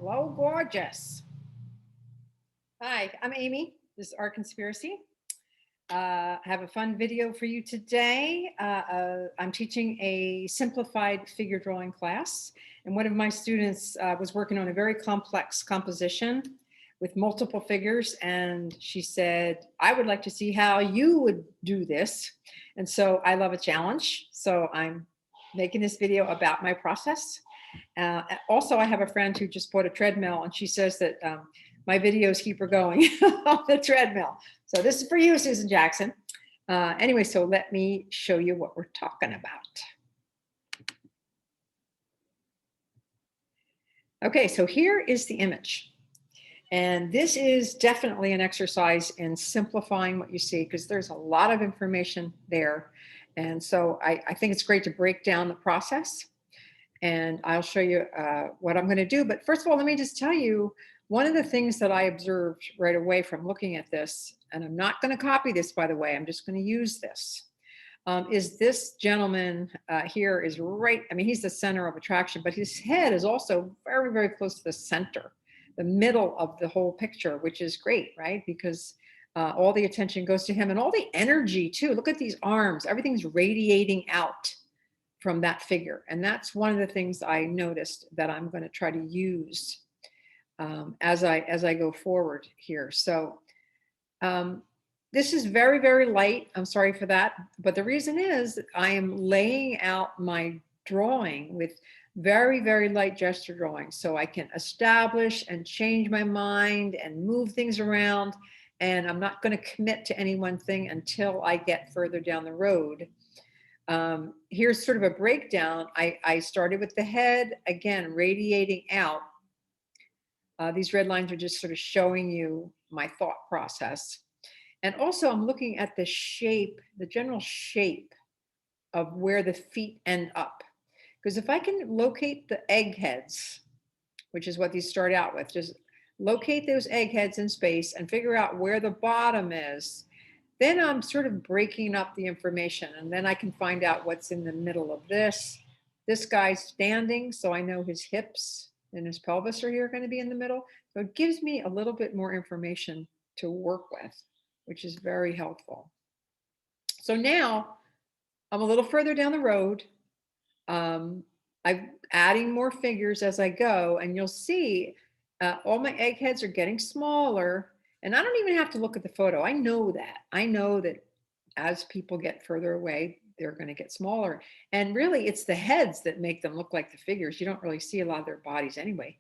Hello, gorgeous. Hi, I'm Amy. This is Art Conspiracy. I have a fun video for you today. I'm teaching a simplified figure drawing class, and one of my students was working on a very complex composition with multiple figures, and she said, I would like to see how you would do this. And so I love a challenge, so I'm making this video about my process. Also, I have a friend who just bought a treadmill, and she says that my videos keep her going on the treadmill. So this is for you, Susan Jackson. Anyway, so let me show you what we're talking about. Okay, so here is the image. And this is definitely an exercise in simplifying what you see, because there's a lot of information there. And so I think it's great to break down the process. And I'll show you what I'm going to do. But first of all, let me just tell you, one of the things that I observed right away from looking at this, and I'm not going to copy this, by the way, I'm just going to use this, is this gentleman here is right, I mean, he's the center of attraction, but his head is also very, very close to the center, the middle of the whole picture, which is great, right? Because all the attention goes to him and all the energy too. Look at these arms, everything's radiating out from that figure. And that's one of the things I noticed that I'm going to try to use as I go forward here. So this is very, very light. I'm sorry for that. But the reason is I am laying out my drawing with very, very light gesture drawing. So I can establish and change my mind and move things around. And I'm not going to commit to any one thing until I get further down the road. Here's sort of a breakdown. I started with the head, again, radiating out. These red lines are just sort of showing you my thought process. And also I'm looking at the shape, the general shape of where the feet end up. Because if I can locate the egg heads, which is what these start out with, just locate those egg heads in space and figure out where the bottom is, then I'm sort of breaking up the information, and then I can find out what's in the middle of this. This guy's standing, so I know his hips and his pelvis are here going to be in the middle. So it gives me a little bit more information to work with, which is very helpful. So now I'm a little further down the road. I'm adding more figures as I go, and you'll see all my egg heads are getting smaller. And I don't even have to look at the photo. I know that. I know that as people get further away, they're going to get smaller. And really, it's the heads that make them look like the figures. You don't really see a lot of their bodies anyway.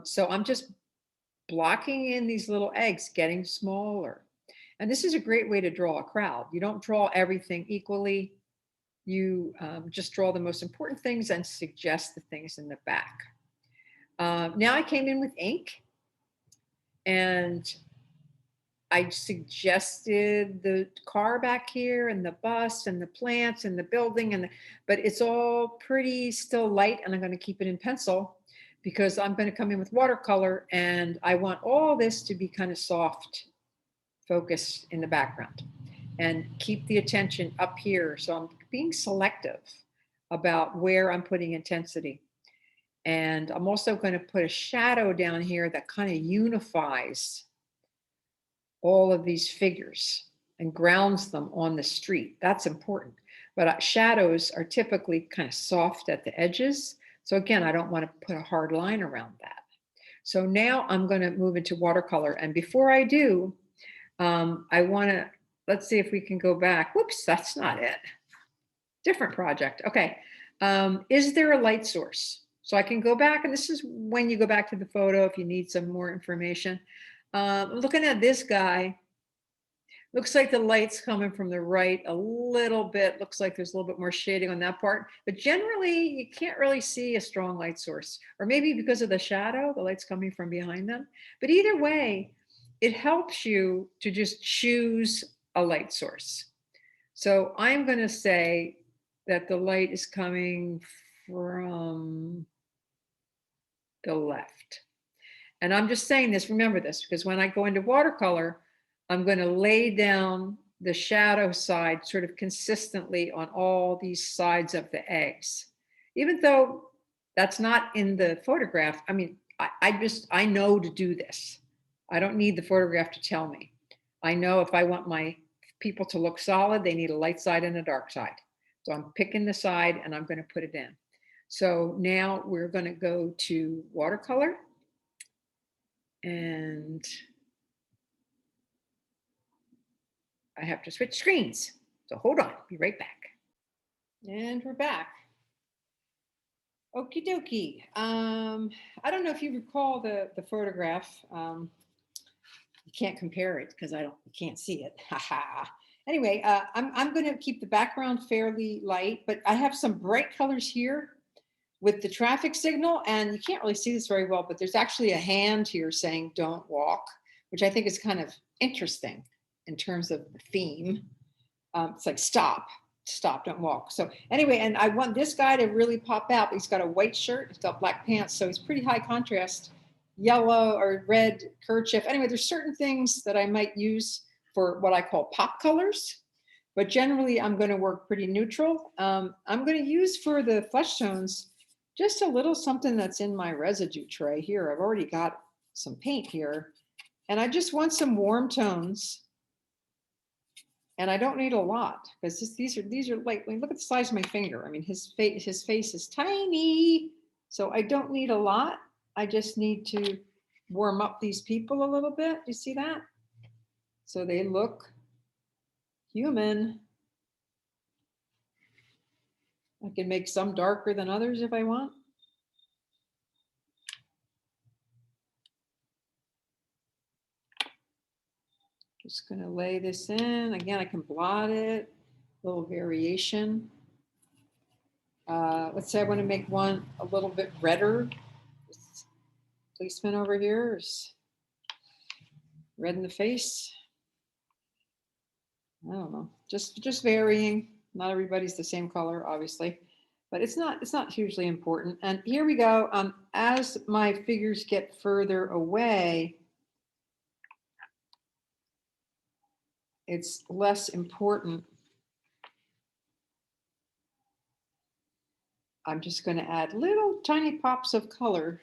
So I'm just blocking in these little eggs getting smaller. And this is a great way to draw a crowd. You don't draw everything equally. You just draw the most important things and suggest the things in the back. Now I came in with ink, and I suggested the car back here and the bus and the plants and the building, but it's all pretty still light, and I'm going to keep it in pencil because I'm going to come in with watercolor, and I want all this to be kind of soft, focused in the background, and keep the attention up here. So I'm being selective about where I'm putting intensity. And I'm also going to put a shadow down here that kind of unifies all of these figures and grounds them on the street. That's important. But shadows are typically kind of soft at the edges. So again, I don't want to put a hard line around that. So now I'm going to move into watercolor. And before I do, I want to, let's see if we can go back. Whoops, that's not it. Different project. Okay. Is there a light source? So I can go back, and this is when you go back to the photo if you need some more information. Looking at this guy, looks like the light's coming from the right a little bit. Looks like there's a little bit more shading on that part. But generally, you can't really see a strong light source. Or maybe because of the shadow, the light's coming from behind them. But either way, it helps you to just choose a light source. So I'm going to say that the light is coming from the left. And I'm just saying this, remember this, because when I go into watercolor, I'm going to lay down the shadow side sort of consistently on all these sides of the eggs. Even though that's not in the photograph, I mean, I know to do this. I don't need the photograph to tell me. I know if I want my people to look solid, they need a light side and a dark side. So I'm picking the side and I'm going to put it in. So now we're going to go to watercolor, and I have to switch screens. So hold on, be right back. And we're back. Okie dokie. I don't know if you recall the photograph. You can't compare it because you can't see it. Anyway, I'm going to keep the background fairly light, but I have some bright colors here with the traffic signal, and you can't really see this very well, but there's actually a hand here saying "Don't walk," which I think is kind of interesting in terms of the theme. It's like stop, don't walk. So anyway, and I want this guy to really pop out. He's got a white shirt, he's got black pants, so he's pretty high contrast. Yellow or red kerchief. Anyway, there's certain things that I might use for what I call pop colors, but generally I'm going to work pretty neutral. I'm going to use for the flesh tones just a little something that's in my residue tray here. I've already got some paint here, and I just want some warm tones. And I don't need a lot because these are like, look at the size of my finger. I mean, his face is tiny, so I don't need a lot. I just need to warm up these people a little bit. You see that? So they look human. I can make some darker than others if I want. Just gonna lay this in. Again, I can blot it, a little variation. Let's say I want to make one a little bit redder. This policeman over here is red in the face. I don't know, just varying. Not everybody's the same color, obviously, but it's not hugely important. And here we go. As my figures get further away, it's less important. I'm just going to add little tiny pops of color.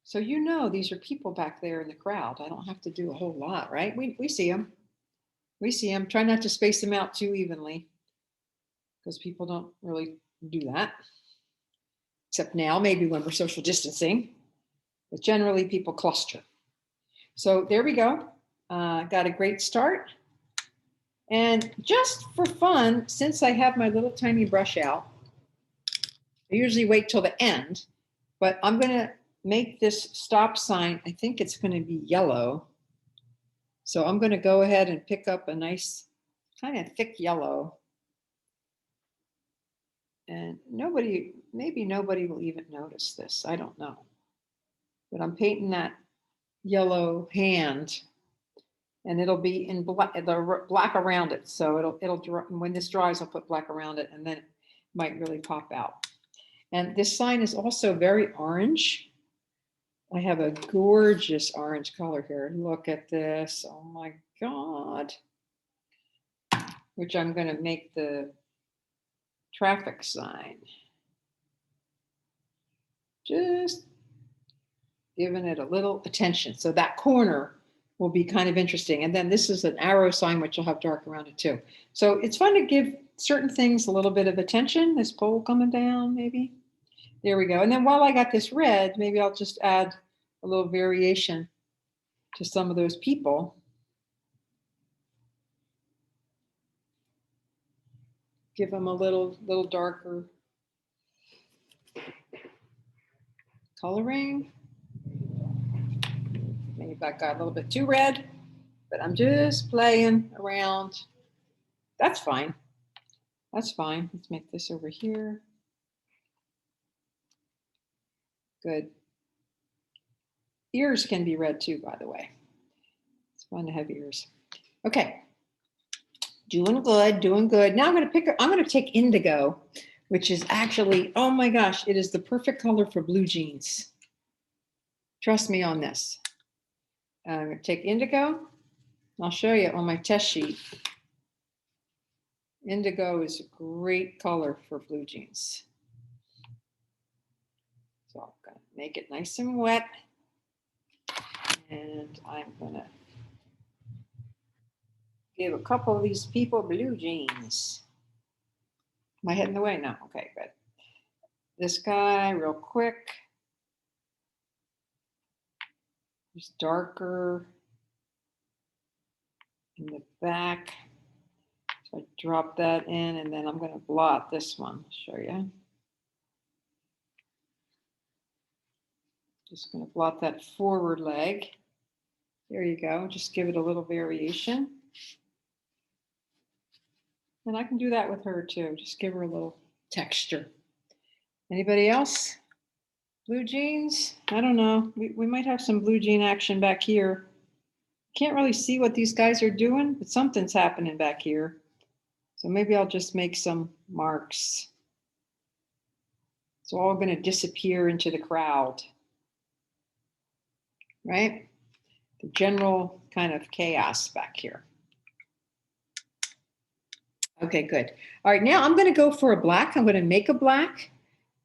So you know these are people back there in the crowd. I don't have to do a whole lot, right? We see them. We see them. Try not to space them out too evenly because people don't really do that. Except now, maybe when we're social distancing, but generally people cluster. So there we go. Got a great start. And just for fun, since I have my little tiny brush out, I usually wait till the end, but I'm going to make this stop sign. I think it's going to be yellow. So I'm going to go ahead and pick up a nice kind of thick yellow. And maybe nobody will even notice this. I don't know. But I'm painting that yellow hand, and it'll be in black, the black around it. So when this dries, I'll put black around it, and then it might really pop out. And this sign is also very orange. I have a gorgeous orange color here. Look at this. Oh my God. Which I'm going to make the traffic sign. Just giving it a little attention. So that corner will be kind of interesting. And then this is an arrow sign, which will have dark around it too. So it's fun to give certain things a little bit of attention. This pole coming down, maybe. There we go. And then while I got this red, maybe I'll just add a little variation to some of those people. Give them a little darker coloring. Maybe that got a little bit too red, but I'm just playing around. That's fine. That's fine. Let's make this over here. Good. Ears can be red too, by the way. It's fun to have ears. Okay. Doing good, doing good. Now I'm going to take indigo, which is actually, oh my gosh, it is the perfect color for blue jeans. Trust me on this. I'm going to take indigo. I'll show you on my test sheet. Indigo is a great color for blue jeans. So I'm going to make it nice and wet. And I'm gonna give a couple of these people blue jeans. Am I heading the way? No, okay, good. This guy real quick. Just darker in the back. So I drop that in and then I'm gonna blot this one, show you. Just gonna blot that forward leg. There you go, just give it a little variation. And I can do that with her too, just give her a little texture. Anybody else? Blue jeans? I don't know, we might have some blue jean action back here. Can't really see what these guys are doing, but something's happening back here. So maybe I'll just make some marks. It's all gonna disappear into the crowd, right? The general kind of chaos back here. Okay, good. All right, now I'm gonna go for a black. I'm gonna make a black,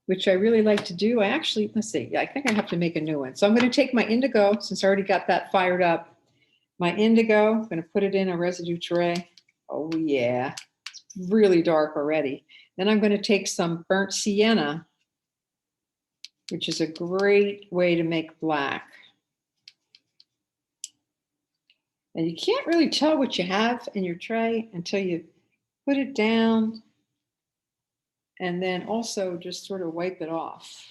which I really like to do. I actually, let's see, I think I have to make a new one. So I'm gonna take my indigo, since I already got that fired up. My indigo, I'm gonna put it in a residue tray. Oh yeah, it's really dark already. Then I'm gonna take some burnt sienna, which is a great way to make black. And you can't really tell what you have in your tray until you put it down and then also just sort of wipe it off.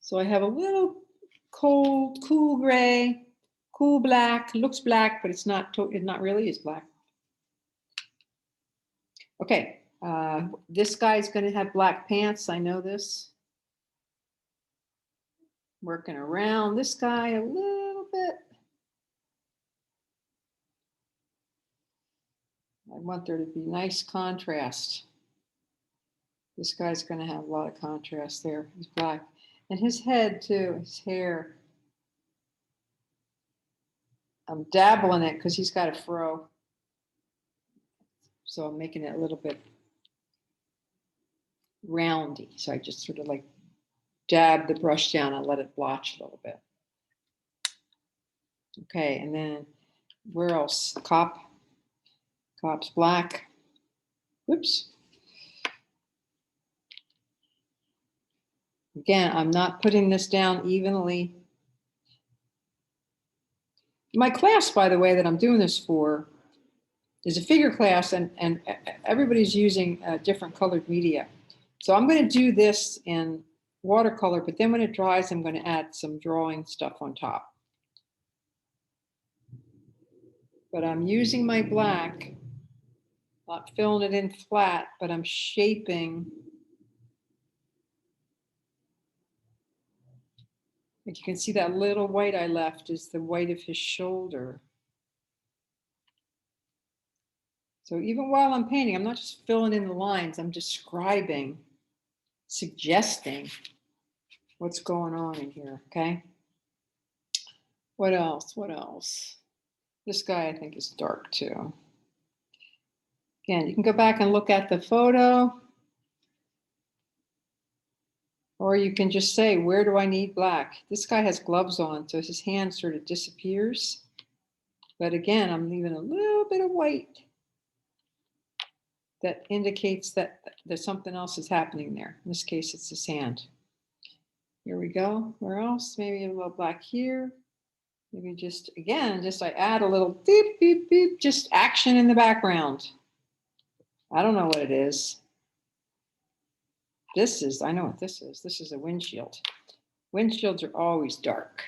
So I have a little cold, cool gray, cool black, looks black, but it's not really is black. Okay, this guy's gonna have black pants, I know this. Working around this guy a little bit. I want there to be nice contrast. This guy's gonna have a lot of contrast there, he's black. And his head too, his hair. I'm dabbling it because he's got a fro. So I'm making it a little bit roundy. So I just sort of like dab the brush down and let it blotch a little bit. Okay, and then where else? Cop's black. Whoops. Again, I'm not putting this down evenly. My class, by the way, that I'm doing this for is a figure class, and everybody's using different colored media. So I'm going to do this in watercolor, but then when it dries, I'm going to add some drawing stuff on top. But I'm using my black, not filling it in flat, but I'm shaping. Like you can see that little white I left is the white of his shoulder. So even while I'm painting, I'm not just filling in the lines, I'm describing, suggesting what's going on in here, okay? What else? What else? This guy I think is dark too. Again, you can go back and look at the photo, or you can just say, where do I need black? This guy has gloves on, so his hand sort of disappears. But again, I'm leaving a little bit of white that indicates that there's something else is happening there. In this case, it's his hand. Here we go. Where else? Maybe a little black here. Maybe just, again, just I add a little beep, beep, beep, just action in the background. I don't know what it is. This is, I know what this is. This is a windshield. Windshields are always dark.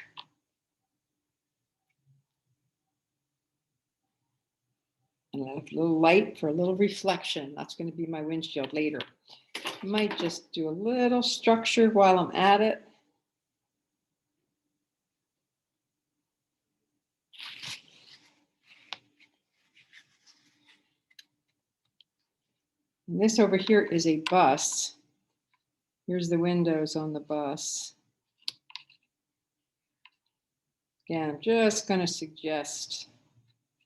And a little light for a little reflection. That's going to be my windshield later. I might just do a little structure while I'm at it. And this over here is a bus. Here's the windows on the bus. Again, I'm just going to suggest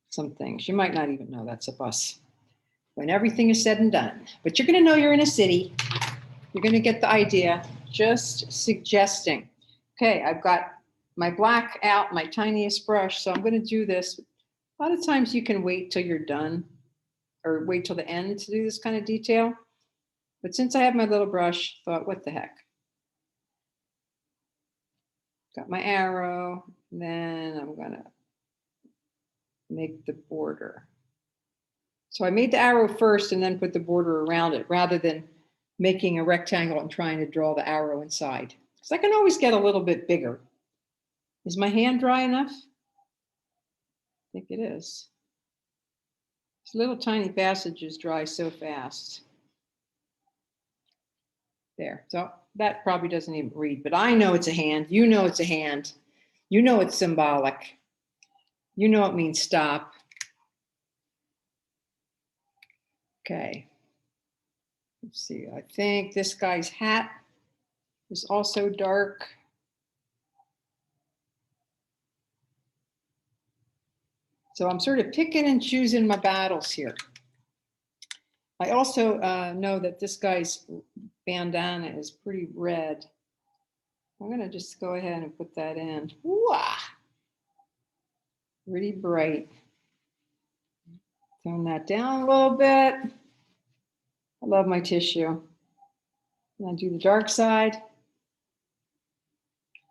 some things. You might not even know that's a bus when everything is said and done. But you're going to know you're in a city. You're going to get the idea. Just suggesting. Okay, I've got my black out, my tiniest brush. So I'm going to do this. A lot of times you can wait till you're done or wait till the end to do this kind of detail. But since I have my little brush, I thought, what the heck? Got my arrow, then I'm going to make the border. So I made the arrow first and then put the border around it rather than making a rectangle and trying to draw the arrow inside. Because I can always get a little bit bigger. Is my hand dry enough? I think it is. These little tiny passages dry so fast. There, so that probably doesn't even read, but I know it's a hand. You know it's a hand. You know it's symbolic. You know it means stop. Okay. Let's see, I think this guy's hat is also dark. So I'm sort of picking and choosing my battles here. I also know that this guy's bandana is pretty red. I'm going to just go ahead and put that in. Wah! Pretty bright. Tone that down a little bit. I love my tissue. And I'll do the dark side.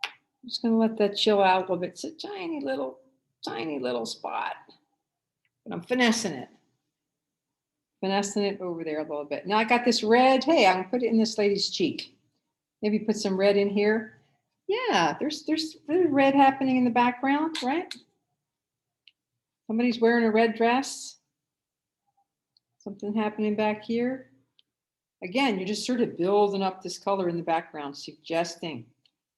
I'm just going to let that chill out a little bit. It's a tiny little spot. But I'm finessing it. Finessing it over there a little bit. Now I got this red. Hey, I can put it in this lady's cheek. Maybe put some red in here. Yeah, there's red happening in the background, right? Somebody's wearing a red dress. Something happening back here. Again, you're just sort of building up this color in the background, suggesting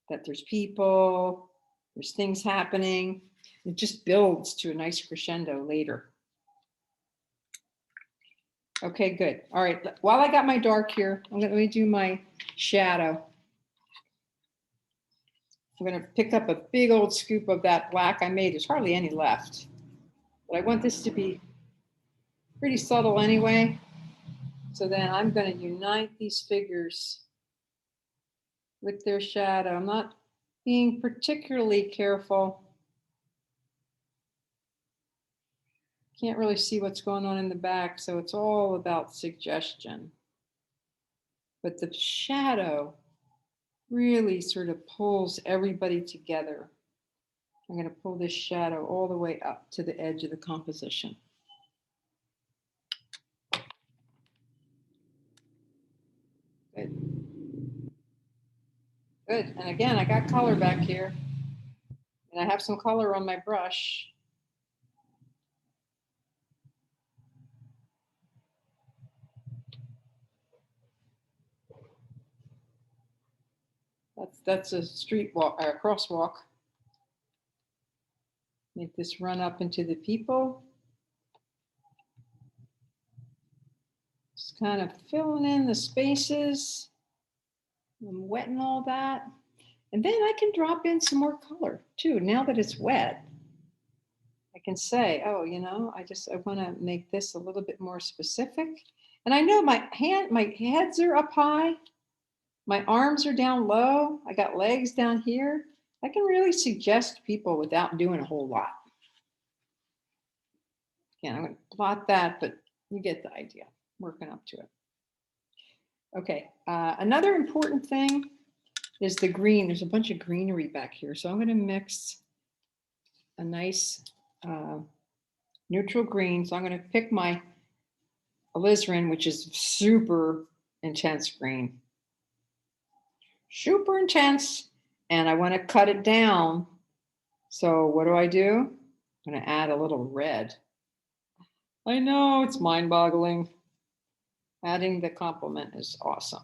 that there's people, there's things happening. It just builds to a nice crescendo later. Okay, good. All right, while I got my dark here, let me do my shadow. I'm going to pick up a big old scoop of that black I made. There's hardly any left. But I want this to be pretty subtle anyway. So then I'm going to unite these figures with their shadow. I'm not being particularly careful. Can't really see what's going on in the back, so it's all about suggestion. But the shadow really sort of pulls everybody together. I'm going to pull this shadow all the way up to the edge of the composition. Good. Good. And again, I got color back here. And I have some color on my brush. That's a street walk, or a crosswalk. Make this run up into the people. Just kind of filling in the spaces. I'm wetting all that. And then I can drop in some more color too. Now that it's wet, I can say, oh, you know, I want to make this a little bit more specific. And I know my heads are up high. My arms are down low. I got legs down here. I can really suggest people without doing a whole lot. Again, I'm going to plot that, but you get the idea. Working up to it. Okay, another important thing is the green. There's a bunch of greenery back here. So I'm going to mix a nice neutral green. So I'm going to pick my alizarin, which is super intense green. Super intense. And I want to cut it down. So what do? I'm going to add a little red. I know, it's mind-boggling. Adding the complement is awesome.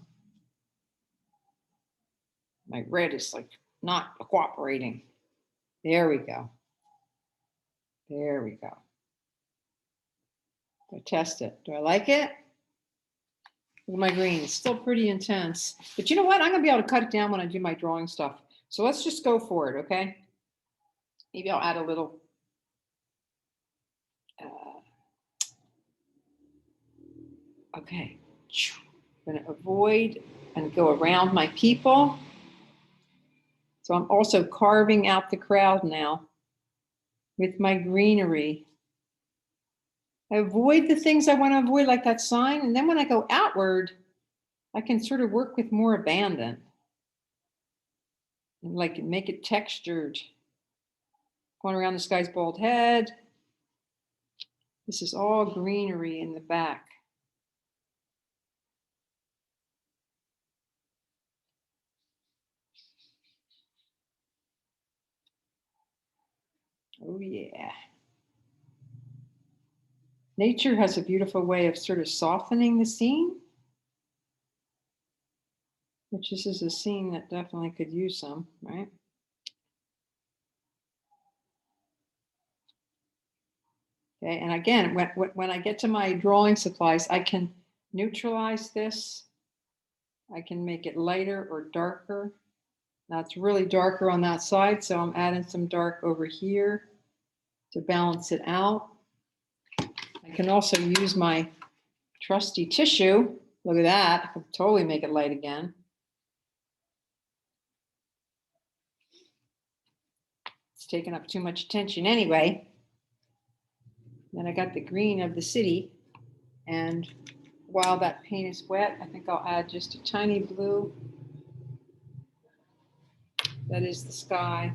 My red is like not cooperating. There we go. There we go. I test it. Do I like it? Look at my green. It's still pretty intense. But you know what? I'm going to be able to cut it down when I do my drawing stuff. So let's just go for it, okay? Maybe I'll add a little. Okay. I'm going to avoid and go around my people. So I'm also carving out the crowd now with my greenery. I avoid the things I want to avoid, like that sign. And then when I go outward, I can sort of work with more abandon and like make it textured. Going around this guy's bald head. This is all greenery in the back. Oh yeah. Nature has a beautiful way of sort of softening the scene, which this is a scene that definitely could use some, right? Okay, and again, when I get to my drawing supplies, I can neutralize this. I can make it lighter or darker. Now it's really darker on that side, so I'm adding some dark over here to balance it out. I can also use my trusty tissue. Look at that. I can totally make it light again. It's taking up too much attention anyway. Then I got the green of the city. And while that paint is wet, I think I'll add just a tiny blue. That is the sky.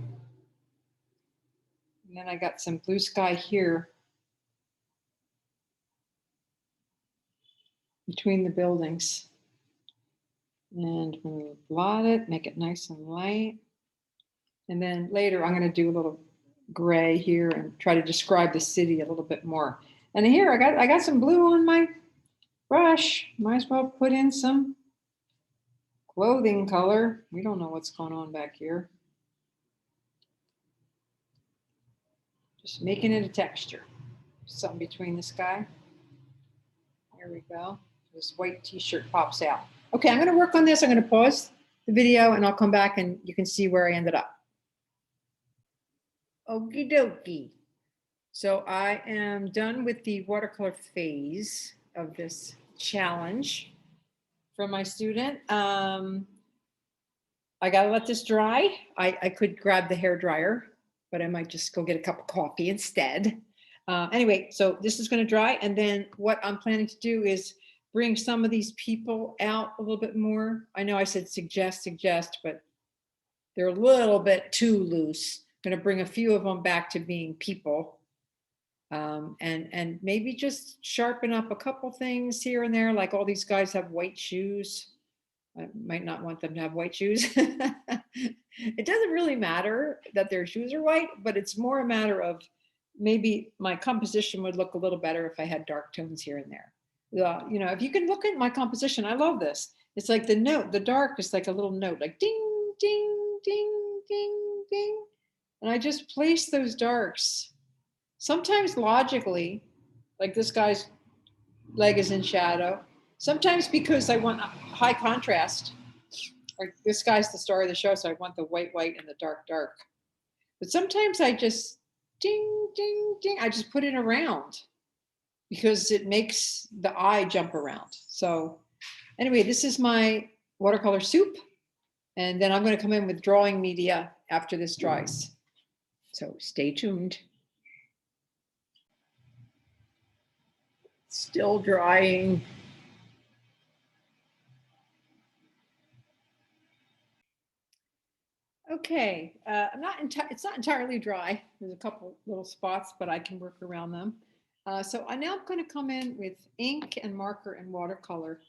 And then I got some blue sky here between the buildings. And I'm going to blot it, make it nice and light. And then later I'm going to do a little gray here and try to describe the city a little bit more. And here I got some blue on my brush. Might as well put in some clothing color. We don't know what's going on back here. Just making it a texture. Something between the sky. There we go. This white t-shirt pops out. Okay, I'm going to work on this. I'm going to pause the video and I'll come back and you can see where I ended up. Okie dokie. So I am done with the watercolor phase of this challenge from my student. I got to let this dry. I could grab the hair dryer, but I might just go get a cup of coffee instead. Anyway, so this is going to dry. And then what I'm planning to do is bring some of these people out a little bit more. I know I said suggest, but they're a little bit too loose. I'm going to bring a few of them back to being people. And maybe just sharpen up a couple things here and there, like all these guys have white shoes. I might not want them to have white shoes. It doesn't really matter that their shoes are white, but it's more a matter of maybe my composition would look a little better if I had dark tones here and there. You know, if you can look at my composition, I love this. It's like the note, the dark is like a little note, like ding, ding, ding, ding, ding. And I just place those darks. Sometimes logically, like this guy's leg is in shadow. Sometimes because I want high contrast, or this guy's the star of the show, so I want the white, white and the dark, dark. But sometimes I just ding, ding, ding. I just put it around because it makes the eye jump around. So anyway, this is my watercolor soup. And then I'm going to come in with drawing media after this dries. So stay tuned. Still drying. Okay, it's not entirely dry. There's a couple little spots, but I can work around them. So I'm now going to come in with ink and marker and watercolor.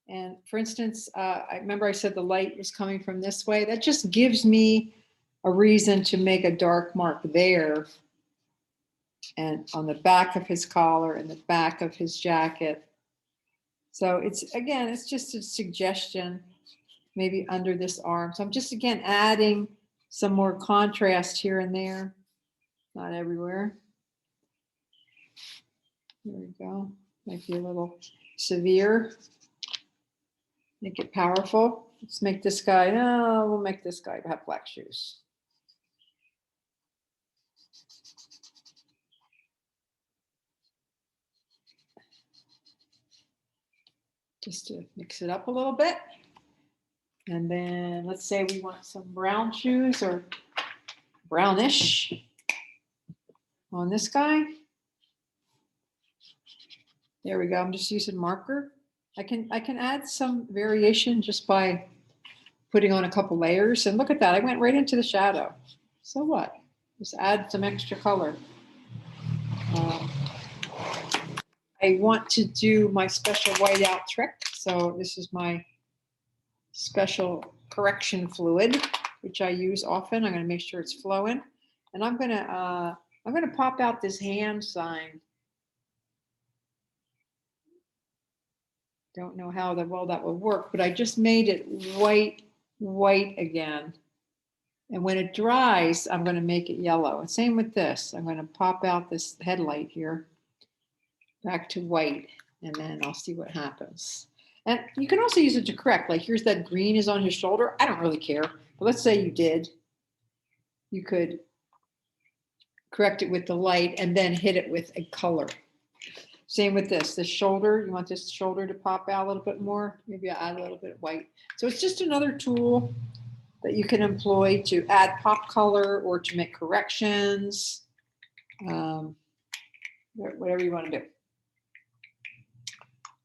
And for instance, I remember I said the light was coming from this way. That just gives me a reason to make a dark mark there and on the back of his collar and the back of his jacket. So it's just a suggestion, maybe under this arm. So I'm just, again, adding some more contrast here and there, not everywhere. There we go. Might be a little severe. Make it powerful. Let's make this guy, we'll make this guy have black shoes. Just to mix it up a little bit. And then let's say we want some brown shoes or brownish on this guy. There we go. I'm just using marker. I can add some variation just by putting on a couple layers. And look at that. I went right into the shadow. So what? Just add some extra color. I want to do my special whiteout trick. So this is my special correction fluid, which I use often. I'm going to make sure it's flowing. And I'm going to pop out this hand sign. Don't know how well that will work, but I just made it white again. And when it dries, I'm going to make it yellow. And same with this. I'm going to pop out this headlight here back to white, and then I'll see what happens. And you can also use it to correct. Like here's that green is on his shoulder. I don't really care. But let's say you did. You could correct it with the light and then hit it with a color. Same with this shoulder. You want this shoulder to pop out a little bit more. Maybe I'll add a little bit of white. So it's just another tool that you can employ to add pop color or to make corrections, whatever you want to do.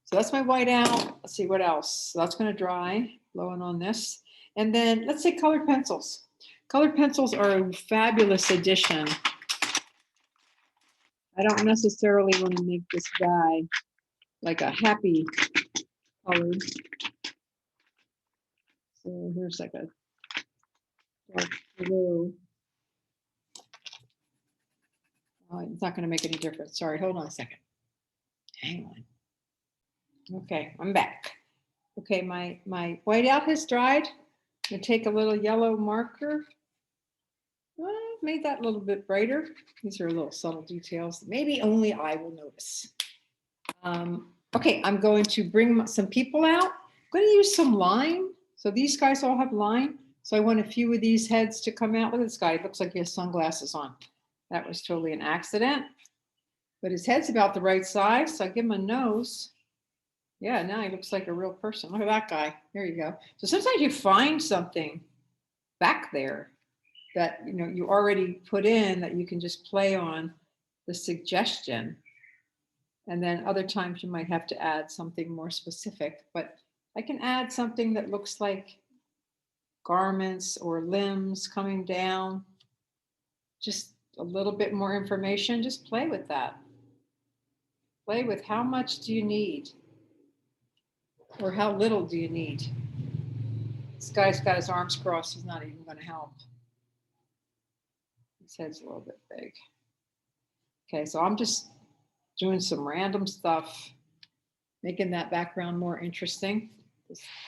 So that's my white out. Let's see what else. So that's going to dry, blowing on this. And then let's say colored pencils. Colored pencils are a fabulous addition. I don't necessarily want to make this guy like a happy color. So here's like a dark blue. Oh, it's not going to make any difference. Sorry, hold on a second. Hang on. Okay, I'm back. Okay, my whiteout has dried. I'm going to take a little yellow marker. Made that a little bit brighter. These are little subtle details that maybe only I will notice. Okay, I'm going to bring some people out. I'm going to use some line. So these guys all have line. So I want a few of these heads to come out. Look at this guy. It looks like he has sunglasses on. That was totally an accident. But his head's about the right size. So I give him a nose. Yeah, now he looks like a real person. Look at that guy. There you go. So sometimes you find something back there that you already put in that you can just play on the suggestion. And then other times you might have to add something more specific, but I can add something that looks like garments or limbs coming down, just a little bit more information. Just play with that. Play with how much do you need or how little do you need. This guy's got his arms crossed. He's not even going to help. His head's a little bit big. Okay, so I'm just doing some random stuff, making that background more interesting.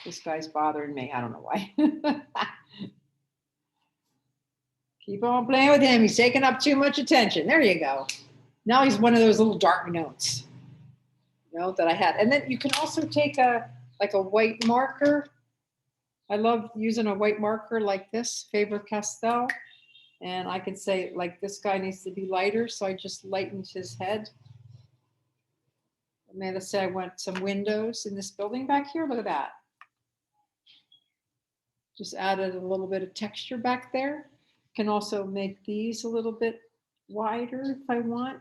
This guy's bothering me. I don't know why. Keep on playing with him. He's taking up too much attention. There you go. Now he's one of those little dark notes, that I had. And then you can also take a white marker. I love using a white marker like this, Faber-Castell. And I can say, like, this guy needs to be lighter. So I just lightened his head. And then let's say I want some windows in this building back here. Look at that. Just added a little bit of texture back there. Can also make these a little bit wider if I want.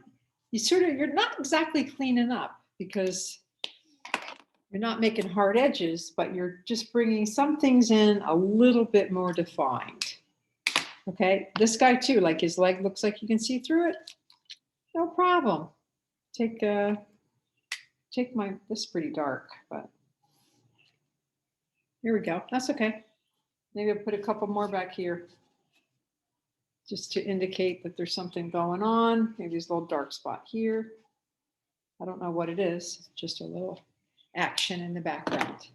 You're not exactly cleaning up because you're not making hard edges, but you're just bringing some things in a little bit more defined. Okay, this guy too, like his leg looks like you can see through it. No problem. Take this is pretty dark, but here we go. That's okay. Maybe I'll put a couple more back here just to indicate that there's something going on. Maybe there's a little dark spot here. I don't know what it is. It's just a little action in the background.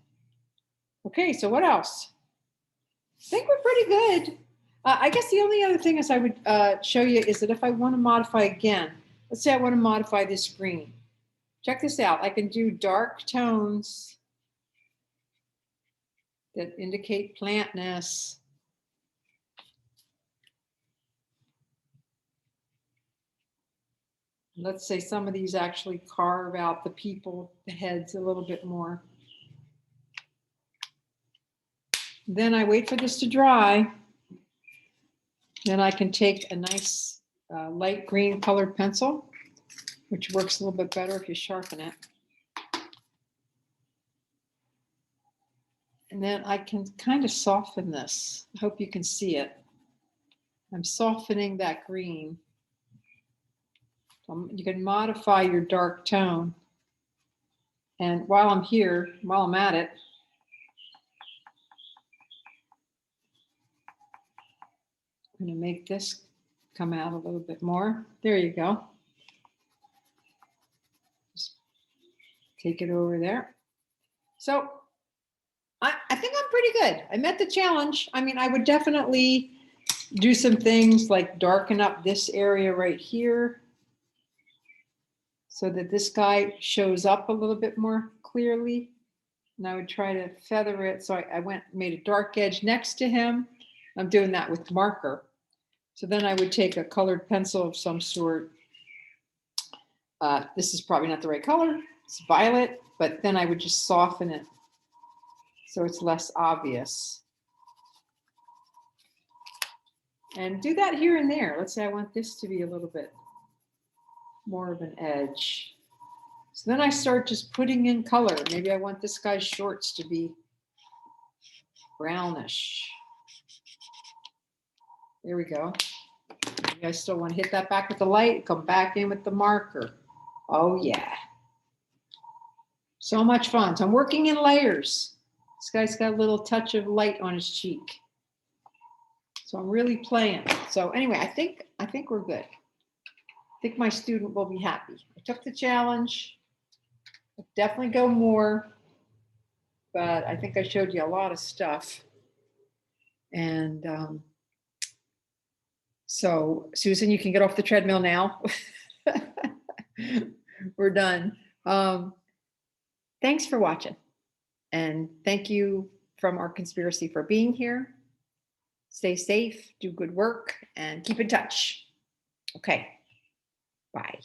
Okay, so what else? I think we're pretty good. I guess the only other thing is I would show you is that if I want to modify again, let's say I want to modify this green. Check this out. I can do dark tones that indicate plantness. Let's say some of these actually carve out the people, the heads a little bit more. Then I wait for this to dry. Then I can take a nice light green colored pencil, which works a little bit better if you sharpen it. And then I can kind of soften this. I hope you can see it. I'm softening that green. You can modify your dark tone. And while I'm here, while I'm at it, I'm going to make this come out a little bit more. There you go. Just take it over there. So I think I'm pretty good. I met the challenge. I mean, I would definitely do some things like darken up this area right here so that this guy shows up a little bit more clearly. And I would try to feather it. So I made a dark edge next to him. I'm doing that with marker. So then I would take a colored pencil of some sort. This is probably not the right color. It's violet, but then I would just soften it so it's less obvious. And do that here and there. Let's say I want this to be a little bit more of an edge. So then I start just putting in color. Maybe I want this guy's shorts to be brownish. There we go. Maybe I still want to hit that back with the light, come back in with the marker. Oh yeah. So much fun. So I'm working in layers. This guy's got a little touch of light on his cheek. So I'm really playing. So anyway, I think we're good. I think my student will be happy. I took the challenge. I'll definitely go more, but I think I showed you a lot of stuff. And so Susan, you can get off the treadmill now. We're done. Thanks for watching. And thank you from Art Conspiracy for being here. Stay safe, do good work, and keep in touch. Okay, bye.